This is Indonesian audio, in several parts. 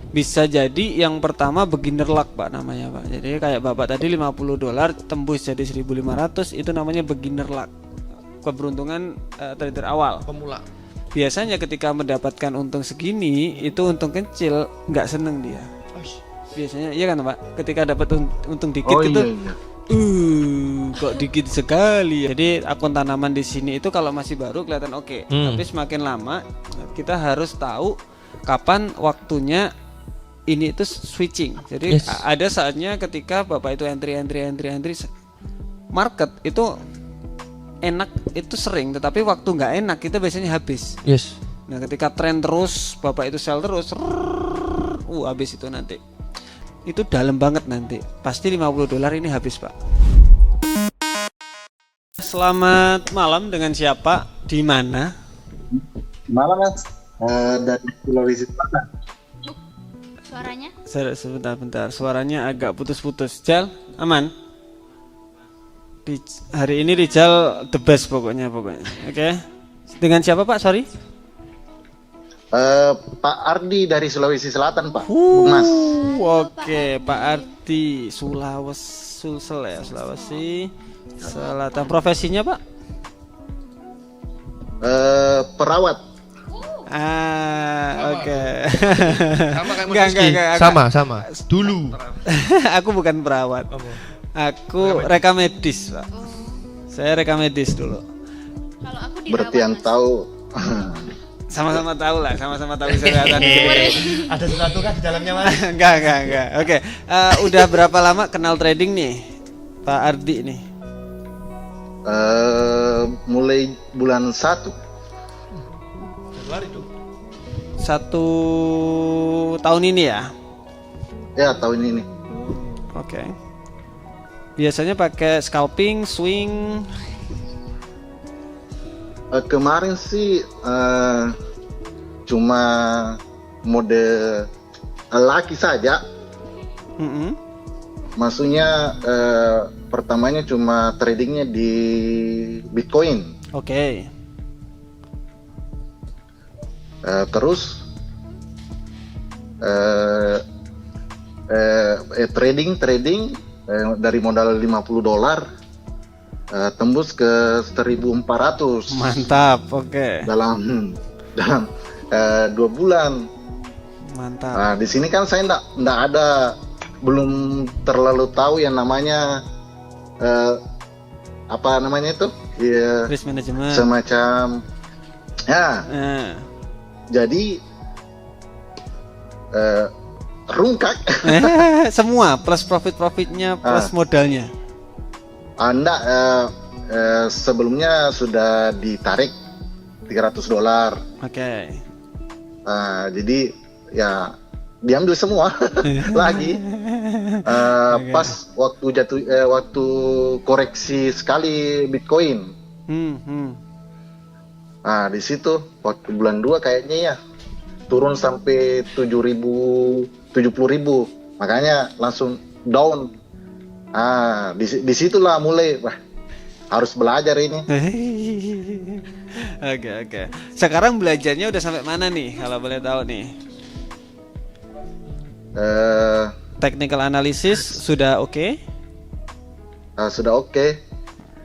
Bisa jadi yang pertama beginner luck Pak namanya Pak. Jadi kayak Bapak tadi $50 tembus jadi 1.500 itu namanya beginner luck. Keberuntungan trader awal. Pemula. Biasanya ketika mendapatkan untung segini itu untung kecil nggak seneng dia. Biasanya iya kan Pak. Ketika dapat untung dikit itu iya. kok dikit sekali. Jadi akun tanaman di sini itu kalau masih baru kelihatan oke. Tapi semakin lama kita harus tahu kapan waktunya ini itu switching. Jadi ada saatnya ketika Bapak itu entry market itu enak itu sering, tetapi waktu nggak enak kita biasanya habis. Nah ketika tren terus Bapak itu sell terus habis itu nanti itu dalam banget nanti pasti $50 ini habis Pak. Selamat malam, dengan siapa, di mana? Malam Mas, dari Sulawesi Selatan. Suaranya? Sebentar, suaranya agak putus-putus. Jal, aman? Hari ini Rijal the best pokoknya. Oke. Dengan siapa Pak? Sorry. Pak Ardi dari Sulawesi Selatan Pak. Mas. Oke, Pak Ardi, Sulawesi Selatan. Profesinya Pak? Perawat. Oke. Sama kayak Enggak. Sama. Dulu. Aku bukan perawat. Aku reka medis, Pak. Saya reka medis dulu. Kalau aku dirawat. Berarti yang tahu. Sama-sama tahu kesehatan. Ada sesuatu kan di dalamnya Mas? Enggak. Oke. Udah berapa lama kenal trading nih, Pak Ardi nih? Mulai bulan 1 Januari tuh. 1 tahun ini ya? Ya, tahun ini. Oke. Biasanya pakai scalping, swing. Kemarin sih cuma mode laki saja. Maksudnya pertamanya cuma tradingnya di Bitcoin. Oke. Terus trading dari modal $50 tembus ke 1.400. Mantap. Oke. Dalam 2 bulan. Mantap. Nah, di sini kan saya belum terlalu tahu yang namanya apa namanya itu? Ya, Risk management. semacam ya. Jadi rungkak. Semua plus profitnya plus modalnya. Anda sebelumnya sudah ditarik $300. Oke. Jadi ya diambil semua lagi. Pas waktu waktu koreksi sekali Bitcoin. Nah, di situ waktu bulan 2 kayaknya ya turun sampai 70.000. Makanya langsung down. Disitulah mulai harus belajar ini. Oke. Sekarang belajarnya udah sampai mana nih kalau boleh tahu nih? Technical analysis sudah oke? Sudah oke.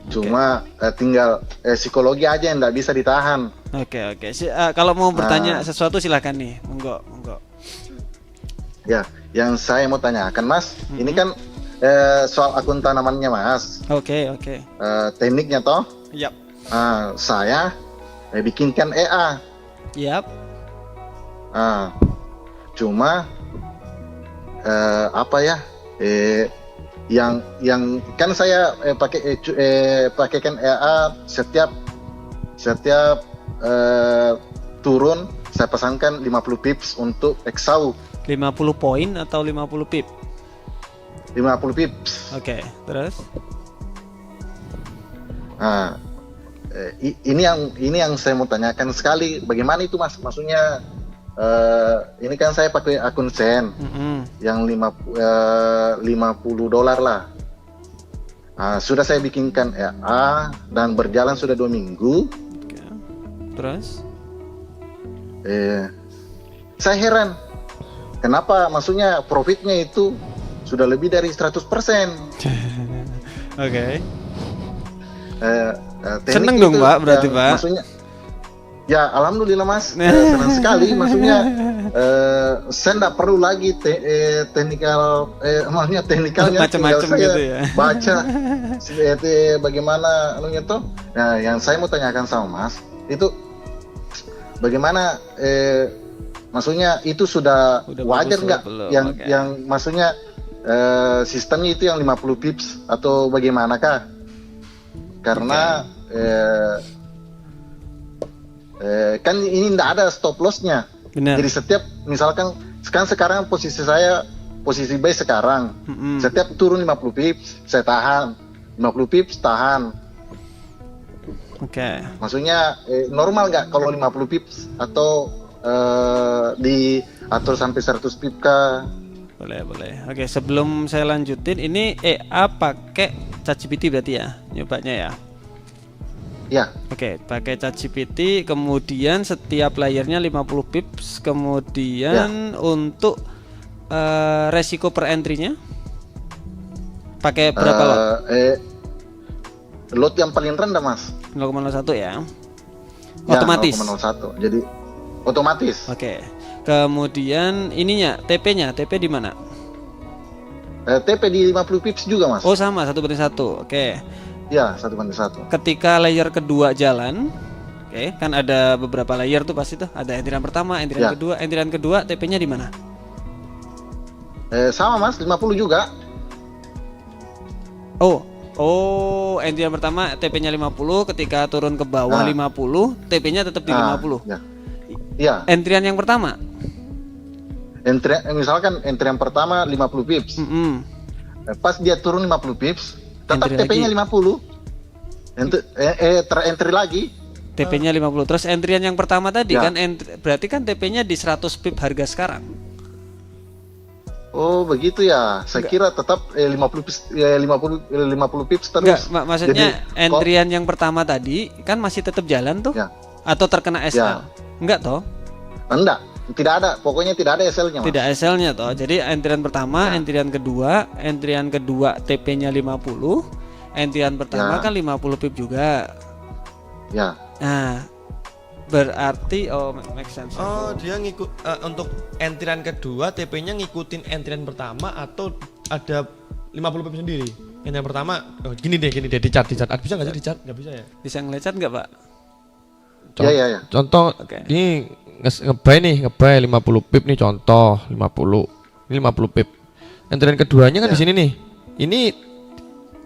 Cuma tinggal psikologi aja yang nggak bisa ditahan. Oke. Kalau mau bertanya sesuatu silahkan nih, monggo. Ya, yang saya mau tanyakan Mas, ini kan soal akun tanamannya Mas. Oke. Tekniknya toh? Yap. Saya bikinkan EA. Yap. Cuma apa ya? Yang kan saya pakaikan EA setiap turun saya pesankan 50 pips untuk Exau. 50 poin atau 50 pip? 50 pips. Oke, terus? Ini yang saya mau tanyakan sekali. Bagaimana itu Mas? Maksudnya ini kan saya pakai akun Sen yang $50 lah. Sudah saya bikinkan EA dan berjalan sudah 2 minggu. Terus? Saya heran kenapa maksudnya profitnya itu sudah lebih dari 100%. Oke. Teknik Seneng dong itu Pak, berarti yang Pak. Maksudnya, ya alhamdulillah Mas, senang sekali. Maksudnya saya tidak perlu lagi maksudnya teknikalnya, tinggal Macam-macam saya gitu ya. baca bagaimana anunya tuh. Nah, yang saya mau tanyakan sama Mas itu bagaimana maksudnya itu sudah wajar bagus nggak belum? yang maksudnya sistemnya itu yang 50 pips atau bagaimanakah? Karena kan ini tidak ada stop lossnya. Benar. Jadi setiap misalkan sekarang posisi saya posisi B sekarang, setiap turun 50 pips saya tahan, 50 pips tahan. Oke. Maksudnya normal nggak kalau 50 pips atau diatur sampai 100 pips kah? Boleh. Oke, sebelum saya lanjutin, ini EA pakai ChatGPT berarti ya, nyobanya ya. Ya. Oke, pakai ChatGPT, kemudian setiap layernya 50 pips, kemudian untuk resiko per entry-nya pakai berapa lot? Lot yang paling rendah Mas. 0,01 ya. Ya, Otomatis. 0,01. Jadi otomatis. Oke. Kemudian ininya TP-nya, TP di mana? TP di 50 pips juga Mas. Oh sama, 1/1. Oke. Ya, 1/1. Ketika layer kedua jalan, oke, kan ada beberapa layer tuh pasti tuh. Ada entrian pertama, entrian kedua, TP-nya di mana? Sama Mas, 50 juga. Oh, entrian pertama TP-nya 50, ketika turun ke bawah 50, TP-nya tetap di 50. Ya. Iya. Entrian yang pertama. Misalkan entrian pertama 50 pips. Pas dia turun 50 pips, tetap TP-nya 50. Terentry lagi. TP-nya 50. Terus entrian yang pertama tadi kan berarti kan TP-nya di 100 pip harga sekarang. Oh, begitu ya. Saya kira tetap 50 pips 50 pips terus. Enggak, maksudnya entrian yang pertama tadi kan masih tetap jalan tuh? Ya. Atau terkena SL? Enggak toh? Enggak. Tidak ada, pokoknya tidak ada SL-nya Mas. Tidak SL-nya toh. Jadi entrian pertama, entrian kedua TP-nya 50. Entrian pertama kan 50 pip juga. Ya. Nah, berarti make sense. Oh, dia ngikut untuk entrian kedua TP-nya ngikutin entrian pertama atau ada 50 pip sendiri? Entrian pertama gini deh dicat. Bisa nggak sih dicat? Nggak bisa ya? Bisa ngelihat nggak Pak? Ya. Contoh ini ngebay 50 pip nih, contoh 50. Ini 50 pip. Entrian keduanya kan di sini nih. Ini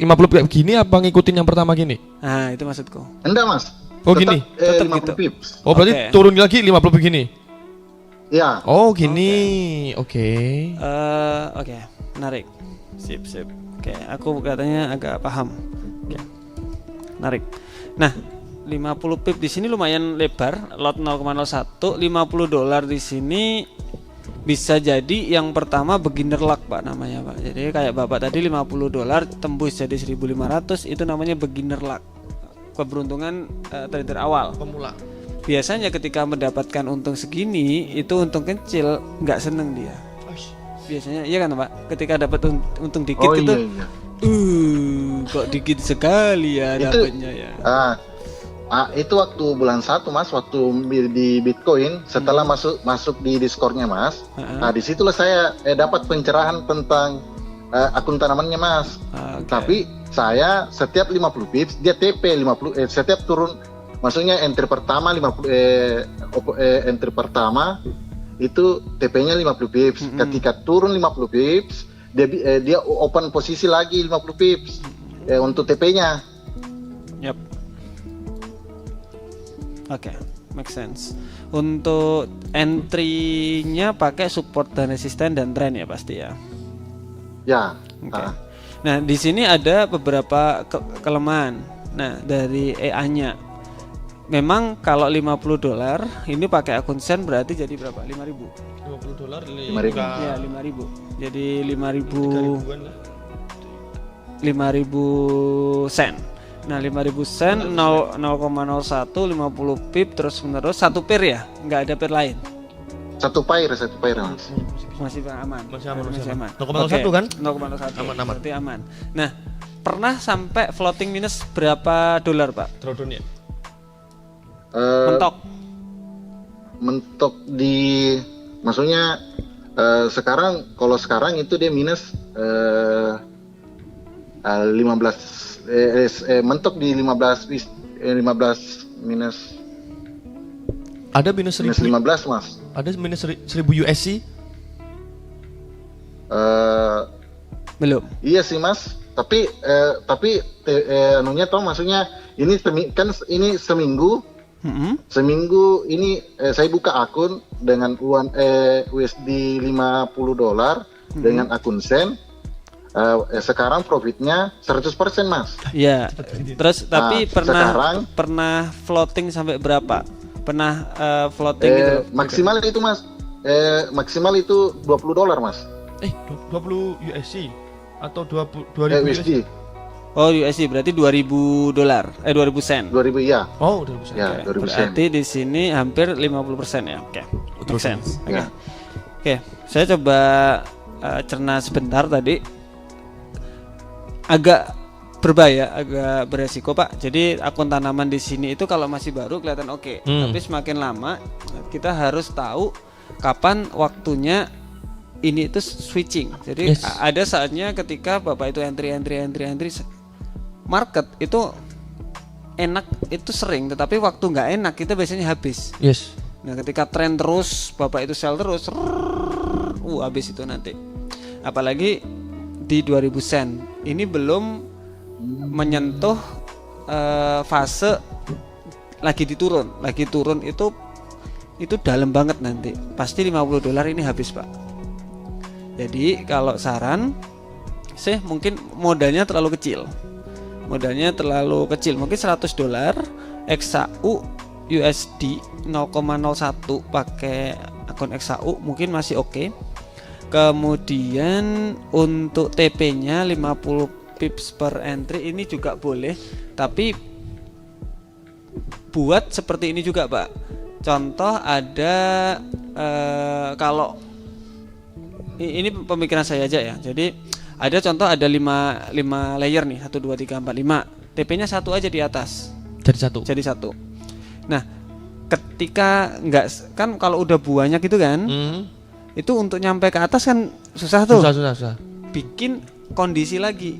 50 pip gini apa ngikutin yang pertama gini? Nah, itu maksudku. Enggak Mas. Oh gini. Tetap 50 gitu. pips. Oh berarti turun lagi 50 pip gini. Ya. Oh gini. Oke. Oke, menarik. Sip. Oke, aku katanya agak paham. Oke. Menarik. Nah, 50 pip di sini lumayan lebar, lot 0,01, $50 di sini bisa jadi yang pertama beginner luck Pak namanya Pak. Jadi kayak Bapak tadi $50 tembus jadi 1.500 itu namanya beginner luck. Keberuntungan trader awal, Pemula. Biasanya ketika mendapatkan untung segini itu untung kecil, nggak seneng dia. Biasanya iya kan Pak, ketika dapat untung dikit itu iya. Kok dikit sekali ya dapatnya ya. Itu waktu bulan 1 Mas, waktu di Bitcoin setelah masuk di Discord-nya Mas. Nah, disitulah saya dapat pencerahan tentang akun tanamannya Mas. Tapi saya setiap 50 pips dia TP 50 setiap turun, maksudnya entry pertama 50 entry pertama itu TP-nya 50 pips. Ketika turun 50 pips dia open posisi lagi 50 pips untuk TP-nya. Yap. Oke, make sense. Untuk entry-nya pakai support dan resisten dan trend ya pasti ya. Ya. Oke. Nah, di sini ada beberapa kelemahan. Nah, dari EA-nya. Memang kalau $50 ini pakai akun sen berarti jadi berapa? 5.000. $50 5.000. Ya, 5.000. Jadi 5.000 sen. Nah, 5.000 sen 0,01 50 pip terus menerus satu pair ya, nggak ada pair lain. satu pair mas. Masih aman. Masih aman. aman. 0,1 kan? 0,1. Aman. Berarti aman. Nah, pernah sampai floating minus berapa dolar, Pak? Drawdown ya. Mentok di, maksudnya kalau sekarang itu dia minus 15 mentok di 15 minus. Ada minus 1000. Minus 15 mas. Ada minus 1000 USD. Belum. Iya sih mas. Tapi anunya toh maksudnya ini ini seminggu. Seminggu ini saya buka akun dengan uang USD $50 dengan akun Sen. Sekarang profitnya 100% mas. Iya. Terus tapi sekarang, pernah floating sampai berapa? Pernah floating gitu? Maksimal itu mas. Maksimal itu $20 mas. 20 USD atau 2000 USD. Oh USD berarti $2000. 2000 sen. 2000 ya. Oh 2000 sen. Ya, 2000 sen. Berarti di sini hampir 50% ya. Oke. Make sense. Oke. Ya. Oke, saya coba cerna sebentar tadi. Agak berbahaya, agak beresiko Pak. Jadi akun tanaman di sini itu kalau masih baru kelihatan oke. Tapi semakin lama kita harus tahu kapan waktunya ini itu switching. Jadi ada saatnya ketika Bapak itu entry market itu enak itu sering, tetapi waktu nggak enak kita biasanya habis. Yes. Nah ketika tren terus Bapak itu sell terus, habis itu nanti. Apalagi di 2000 sen ini belum menyentuh fase lagi turun itu dalam banget nanti. Pasti $50 ini habis Pak. Jadi kalau saran sih mungkin modalnya terlalu kecil. Mungkin $100 XAU USD 0,01 pakai akun XAU mungkin masih oke. Kemudian untuk TP-nya 50 pips per entry ini juga boleh, tapi buat seperti ini juga Pak. Contoh ada kalau ini pemikiran saya aja ya. Jadi ada contoh ada 5 layer nih, 1 2 3 4 5. TP-nya 1 aja di atas. Jadi satu. Nah, ketika enggak kan kalau udah banyak gitu kan. Itu untuk nyampe ke atas kan susah tuh. Susah. Bikin kondisi lagi.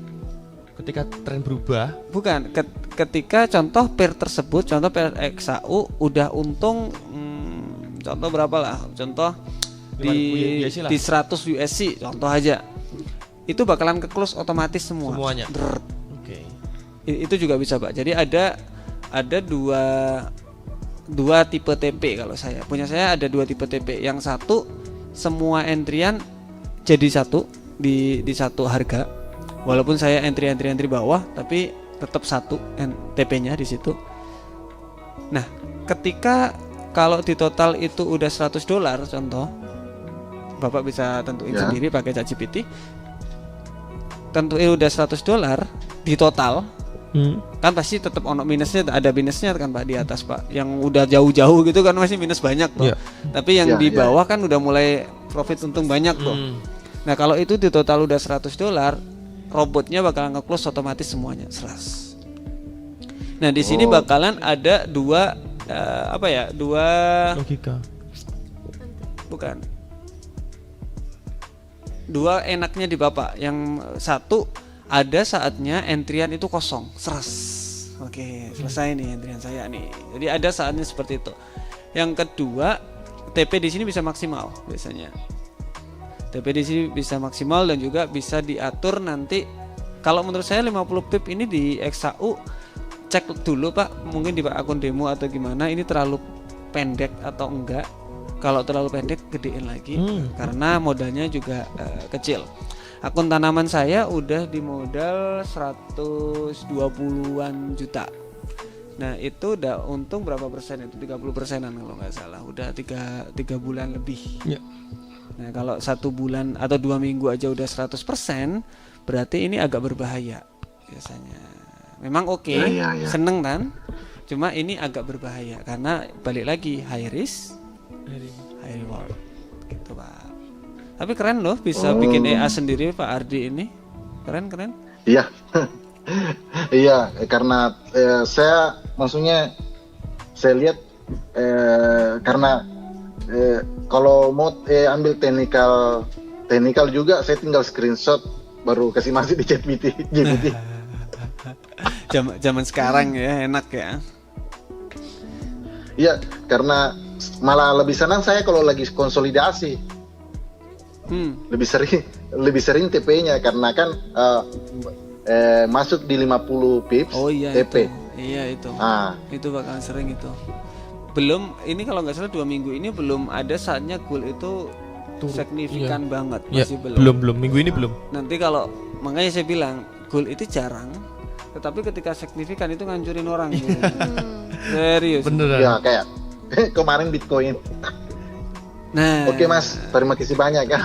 Ketika tren berubah. Bukan, ketika contoh pair tersebut, contoh pair XAU udah untung contoh berapa lah? Contoh di 100 USD contoh aja. Itu bakalan ke close otomatis semuanya. Oke. Itu juga bisa Pak. Jadi ada dua tipe TP kalau saya. Punya saya ada 2 tipe TP. Yang satu semua entryan jadi satu di satu harga. Walaupun saya entry bawah tapi tetap satu TP-nya di situ. Nah, ketika kalau di total itu udah $100 contoh, Bapak bisa tentuin sendiri pakai ChatGPT. Tentuin udah $100 di total. Kan pasti tetap ono minusnya, ada minusnya kan Pak di atas Pak. Yang udah jauh-jauh gitu kan masih minus banyak tuh. Tapi yang di bawah kan udah mulai profit untung banyak tuh. Nah, kalau itu di total udah $100, robotnya bakalan nge-close otomatis semuanya 100. Nah, di sini bakalan ada dua logika. Bukan. Dua enaknya di Bapak. Yang satu ada saatnya entryan itu kosong, Oke, selesai nih entryan saya nih. Jadi ada saatnya seperti itu. Yang kedua, TP di sini bisa maksimal biasanya. TP di sini bisa maksimal dan juga bisa diatur nanti. Kalau menurut saya 50 pip ini di XAU cek dulu Pak, mungkin di akun demo atau gimana ini terlalu pendek atau enggak. Kalau terlalu pendek gedein lagi karena modalnya juga kecil. Akun tanaman saya udah di modal 120-an juta. Nah, itu udah untung berapa persen itu? 30%-an kalau nggak salah. Udah 3 bulan lebih. Ya. Nah, kalau 1 bulan atau 2 minggu aja udah 100%, berarti ini agak berbahaya biasanya. Memang seneng kan? Cuma ini agak berbahaya karena balik lagi high risk, high reward. gitu Pak. Tapi keren loh bisa bikin EA sendiri Pak Ardi ini, keren. Iya, iya karena saya maksudnya saya lihat karena kalau mau ambil teknikal juga saya tinggal screenshot baru kasih masuk di GPT. Zaman sekarang ya enak ya. Iya, karena malah lebih senang saya kalau lagi konsolidasi. Lebih sering TP-nya karena kan masuk di 50 pips Oh iya TP. itu. Itu bakalan sering itu. Belum ini kalau nggak salah 2 minggu ini belum ada saatnya goal itu signifikan banget, masih belum minggu ini belum. Nanti kalau makanya saya bilang goal itu jarang, tetapi ketika signifikan itu ngancurin orang gitu. Serius. Beneran. Ya kayak kemarin Bitcoin. Nah, oke Mas, terima kasih banyak ya.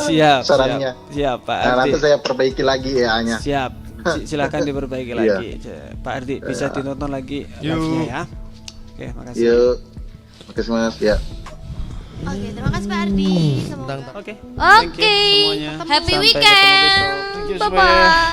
Siap. Sarannya. Siap Pak Nah, Ardi. nanti saya perbaiki lagi EA-nya. Siap. Silakan diperbaiki lagi. Pak Ardi bisa ditonton lagi live-nya ya. Oke, makasih. Yuk. Makasih Mas. Ya. Oke, terima kasih Pak Ardi. Semoga. Oke. Oke. Semuanya. Happy Sampai weekend. ketemu besok. Bye bye.